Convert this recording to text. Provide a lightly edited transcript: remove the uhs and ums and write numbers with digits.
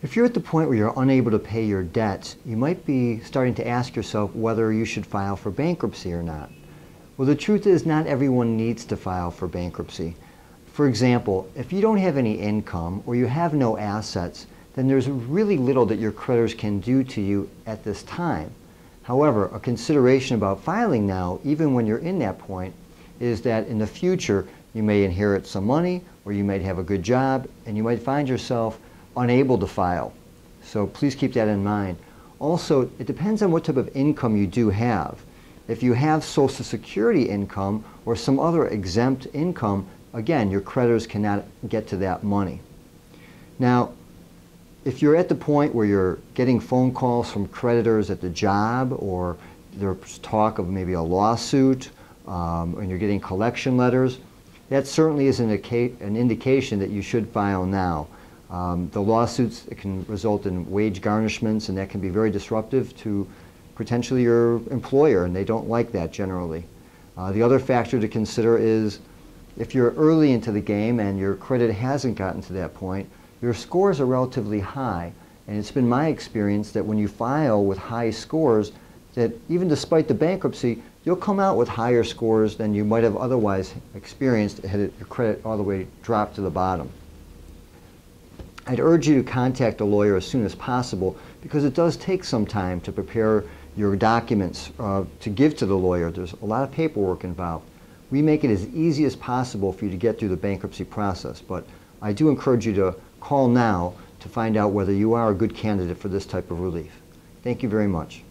If you're at the point where you're unable to pay your debts, you might be starting to ask yourself whether you should file for bankruptcy or not. Well, the truth is not everyone needs to file for bankruptcy. For example, if you don't have any income or you have no assets, then there's really little that your creditors can do to you at this time. However, a consideration about filing now, even when you're in that point, is that in the future you may inherit some money or you might have a good job and you might find yourself unable to file. So please keep that in mind. Also, it depends on what type of income you do have. If you have Social Security income or some other exempt income, again, your creditors cannot get to that money. Now, if you're at the point where you're getting phone calls from creditors at the job, or there's talk of maybe a lawsuit, and you're getting collection letters, that certainly is an indication that you should file now. The lawsuits, it can result in wage garnishments, and that can be very disruptive to potentially your employer, and they don't like that generally. The other factor to consider is if you're early into the game and your credit hasn't gotten to that point, your scores are relatively high. And it's been my experience that when you file with high scores, that even despite the bankruptcy, you'll come out with higher scores than you might have otherwise experienced had your credit all the way dropped to the bottom. I'd urge you to contact a lawyer as soon as possible because it does take some time to prepare your documents to give to the lawyer. There's a lot of paperwork involved. We make it as easy as possible for you to get through the bankruptcy process, but I do encourage you to call now to find out whether you are a good candidate for this type of relief. Thank you very much.